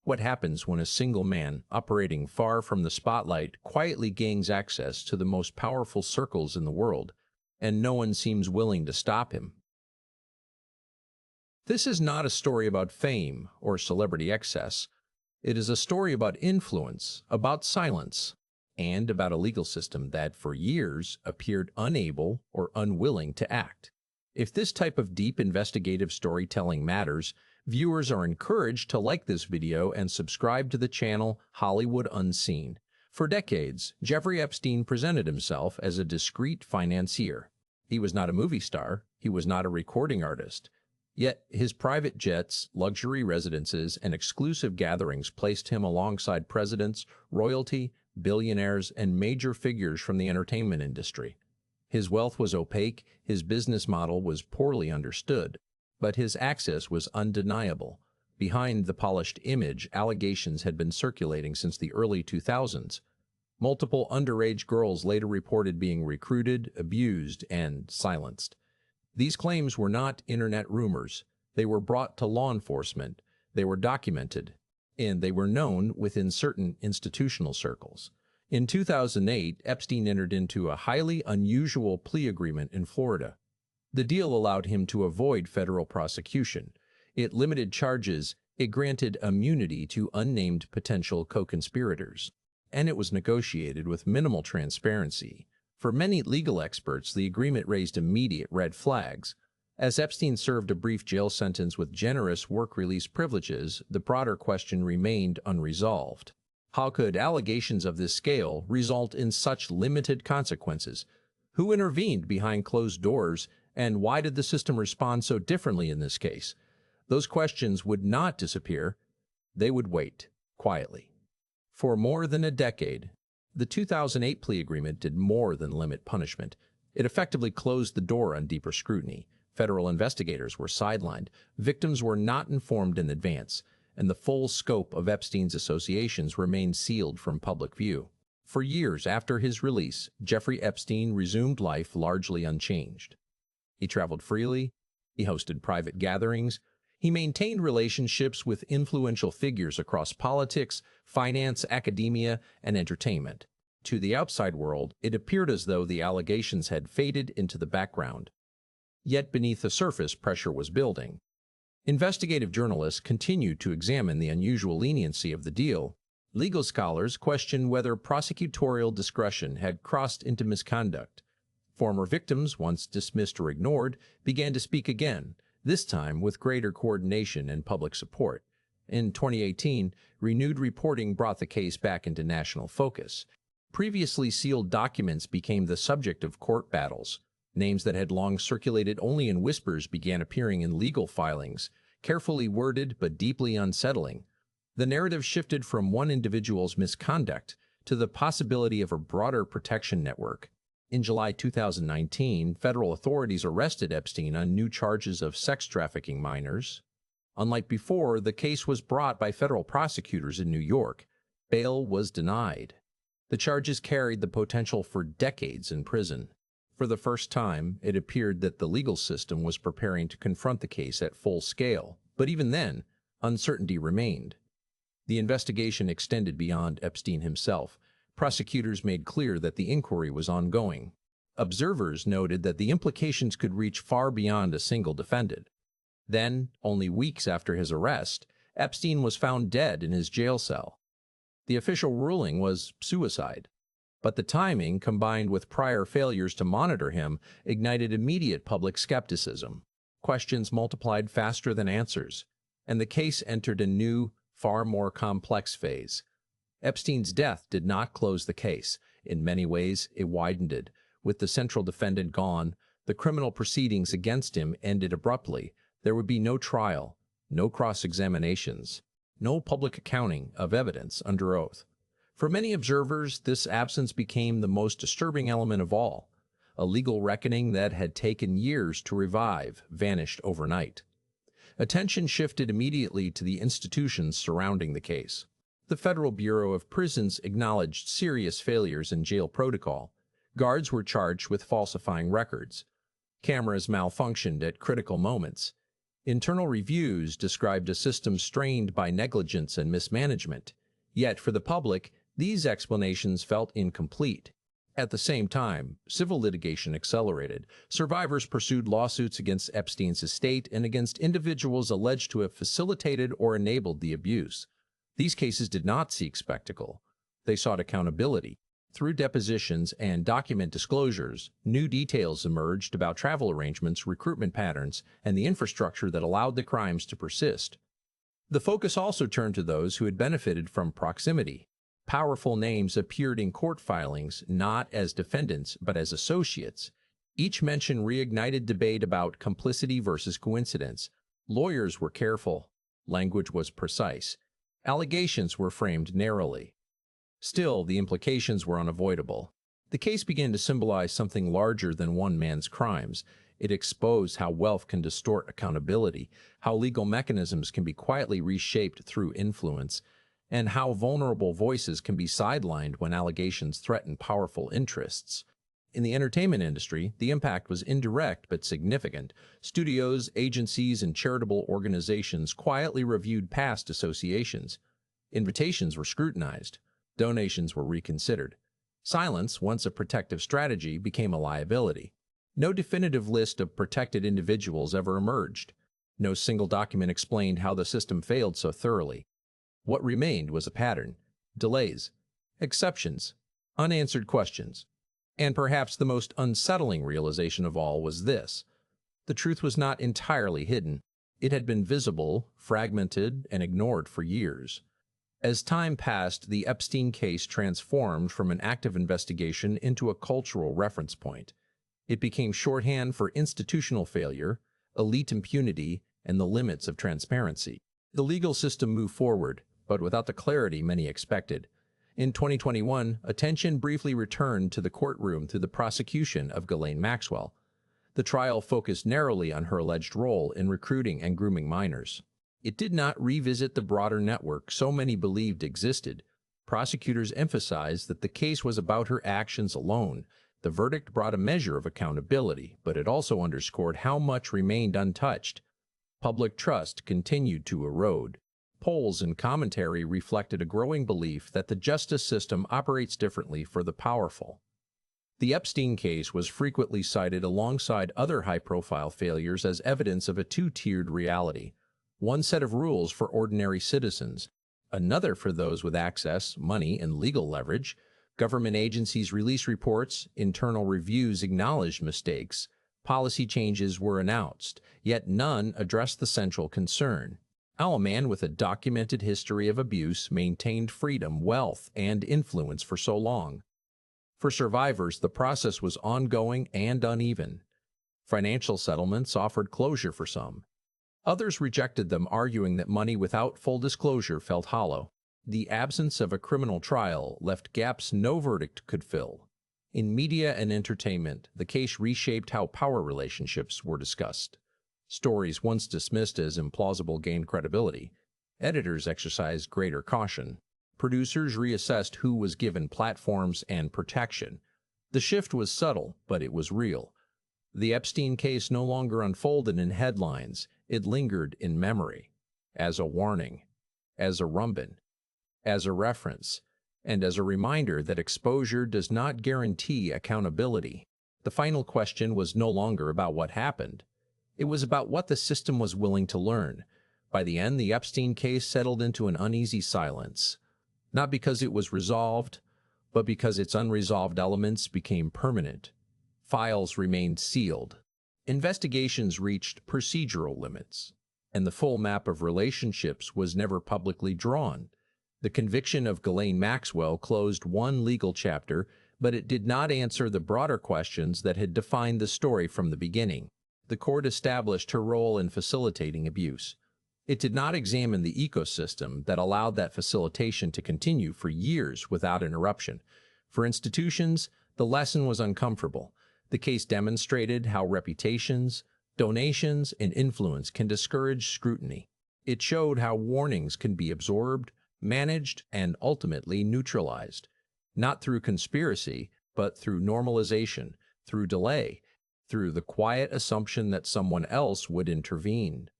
What happens when a single man, operating far from the spotlight, quietly gains access to the most powerful circles in the world, and no one seems willing to stop him? This is not a story about fame or celebrity excess. It is a story about influence, about silence, and about a legal system that for years appeared unable or unwilling to act. If this type of deep investigative storytelling matters, viewers are encouraged to like this video and subscribe to the channel Hollywood Unseen. For decades, Jeffrey Epstein presented himself as a discreet financier. He was not a movie star, he was not a recording artist. Yet his private jets, luxury residences, and exclusive gatherings placed him alongside presidents, royalty, billionaires, and major figures from the entertainment industry. His wealth was opaque, his business model was poorly understood, but his access was undeniable. Behind the polished image, allegations had been circulating since the early 2000s. Multiple underage girls later reported being recruited, abused, and silenced. These claims were not internet rumors. They were brought to law enforcement, they were documented, and they were known within certain institutional circles. In 2008, Epstein entered into a highly unusual plea agreement in Florida. The deal allowed him to avoid federal prosecution. It limited charges, it granted immunity to unnamed potential co-conspirators, and it was negotiated with minimal transparency. For many legal experts, the agreement raised immediate red flags. As Epstein served a brief jail sentence with generous work release privileges, the broader question remained unresolved. How could allegations of this scale result in such limited consequences? Who intervened behind closed doors, and why did the system respond so differently in this case? Those questions would not disappear. They would wait, quietly. For more than a decade, the 2008 plea agreement did more than limit punishment. It effectively closed the door on deeper scrutiny. Federal investigators were sidelined, victims were not informed in advance, and the full scope of Epstein's associations remained sealed from public view. For years after his release, Jeffrey Epstein resumed life largely unchanged. He traveled freely, he hosted private gatherings, he maintained relationships with influential figures across politics, finance, academia, and entertainment. To the outside world, it appeared as though the allegations had faded into the background. Yet beneath the surface, pressure was building. Investigative journalists continued to examine the unusual leniency of the deal. Legal scholars questioned whether prosecutorial discretion had crossed into misconduct. Former victims, once dismissed or ignored, began to speak again, this time with greater coordination and public support. In 2018, renewed reporting brought the case back into national focus. Previously sealed documents became the subject of court battles. Names that had long circulated only in whispers began appearing in legal filings, carefully worded but deeply unsettling. The narrative shifted from one individual's misconduct to the possibility of a broader protection network. In July 2019, federal authorities arrested Epstein on new charges of sex trafficking minors. Unlike before, the case was brought by federal prosecutors in New York. Bail was denied. The charges carried the potential for decades in prison. For the first time, it appeared that the legal system was preparing to confront the case at full scale. But even then, uncertainty remained. The investigation extended beyond Epstein himself. Prosecutors made clear that the inquiry was ongoing. Observers noted that the implications could reach far beyond a single defendant. Then, only weeks after his arrest, Epstein was found dead in his jail cell. The official ruling was suicide. But the timing, combined with prior failures to monitor him, ignited immediate public skepticism. Questions multiplied faster than answers, and the case entered a new, far more complex phase. Epstein's death did not close the case. In many ways, it widened it. With the central defendant gone, the criminal proceedings against him ended abruptly. There would be no trial, no cross-examinations, no public accounting of evidence under oath. For many observers, this absence became the most disturbing element of all. A legal reckoning that had taken years to revive vanished overnight. Attention shifted immediately to the institutions surrounding the case. The Federal Bureau of Prisons acknowledged serious failures in jail protocol. Guards were charged with falsifying records. Cameras malfunctioned at critical moments. Internal reviews described a system strained by negligence and mismanagement. Yet for the public, these explanations felt incomplete. At the same time, civil litigation accelerated. Survivors pursued lawsuits against Epstein's estate and against individuals alleged to have facilitated or enabled the abuse. These cases did not seek spectacle. They sought accountability. Through depositions and document disclosures, new details emerged about travel arrangements, recruitment patterns, and the infrastructure that allowed the crimes to persist. The focus also turned to those who had benefited from proximity. Powerful names appeared in court filings not as defendants but as associates. Each mention reignited debate about complicity versus coincidence. Lawyers were careful. Language was precise. Allegations were framed narrowly. Still, the implications were unavoidable. The case began to symbolize something larger than one man's crimes. It exposed how wealth can distort accountability, how legal mechanisms can be quietly reshaped through influence, and how vulnerable voices can be sidelined when allegations threaten powerful interests. In the entertainment industry, the impact was indirect but significant. Studios, agencies, and charitable organizations quietly reviewed past associations. Invitations were scrutinized. Donations were reconsidered. Silence, once a protective strategy, became a liability. No definitive list of protected individuals ever emerged. No single document explained how the system failed so thoroughly. What remained was a pattern: delays, exceptions, unanswered questions. And perhaps the most unsettling realization of all was this: the truth was not entirely hidden. It had been visible, fragmented, and ignored for years. As time passed, the Epstein case transformed from an active investigation into a cultural reference point. It became shorthand for institutional failure, elite impunity, and the limits of transparency. The legal system moved forward, but without the clarity many expected. In 2021, attention briefly returned to the courtroom through the prosecution of Ghislaine Maxwell. The trial focused narrowly on her alleged role in recruiting and grooming minors. It did not revisit the broader network so many believed existed. Prosecutors emphasized that the case was about her actions alone. The verdict brought a measure of accountability, but it also underscored how much remained untouched. Public trust continued to erode. Polls and commentary reflected a growing belief that the justice system operates differently for the powerful. The Epstein case was frequently cited alongside other high-profile failures as evidence of a two-tiered reality: one set of rules for ordinary citizens, another for those with access, money, and legal leverage. Government agencies released reports, internal reviews acknowledged mistakes, policy changes were announced, yet none addressed the central concern: how a man with a documented history of abuse maintained freedom, wealth, and influence for so long. For survivors, the process was ongoing and uneven. Financial settlements offered closure for some. Others rejected them, arguing that money without full disclosure felt hollow. The absence of a criminal trial left gaps no verdict could fill. In media and entertainment, the case reshaped how power relationships were discussed. Stories once dismissed as implausible gained credibility. Editors exercised greater caution. Producers reassessed who was given platforms and protection. The shift was subtle, but it was real. The Epstein case no longer unfolded in headlines. It lingered in memory, as a warning, as a rumban, as a reference, and as a reminder that exposure does not guarantee accountability. The final question was no longer about what happened. It was about what the system was willing to learn. By the end, the Epstein case settled into an uneasy silence, not because it was resolved, but because its unresolved elements became permanent. Files remained sealed. Investigations reached procedural limits, and the full map of relationships was never publicly drawn. The conviction of Ghislaine Maxwell closed one legal chapter, but it did not answer the broader questions that had defined the story from the beginning. The court established her role in facilitating abuse. It did not examine the ecosystem that allowed that facilitation to continue for years without interruption. For institutions, the lesson was uncomfortable. The case demonstrated how reputations, donations, and influence can discourage scrutiny. It showed how warnings can be absorbed, managed, and ultimately neutralized, not through conspiracy, but through normalization, through delay, through the quiet assumption that someone else would intervene.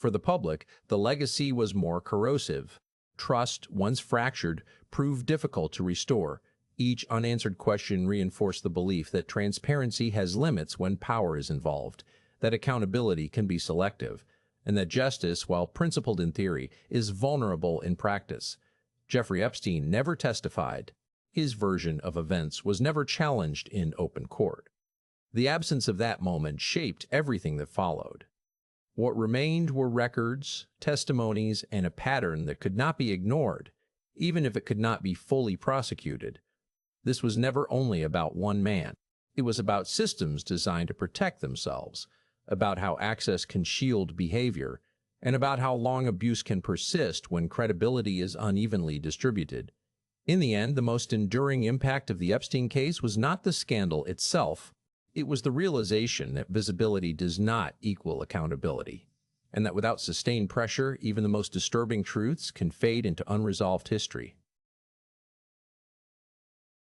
For the public, the legacy was more corrosive. Trust, once fractured, proved difficult to restore. Each unanswered question reinforced the belief that transparency has limits when power is involved, that accountability can be selective, and that justice, while principled in theory, is vulnerable in practice. Jeffrey Epstein never testified. His version of events was never challenged in open court. The absence of that moment shaped everything that followed. What remained were records, testimonies, and a pattern that could not be ignored, even if it could not be fully prosecuted. This was never only about one man. It was about systems designed to protect themselves, about how access can shield behavior, and about how long abuse can persist when credibility is unevenly distributed. In the end, the most enduring impact of the Epstein case was not the scandal itself. It was the realization that visibility does not equal accountability, and that without sustained pressure, even the most disturbing truths can fade into unresolved history.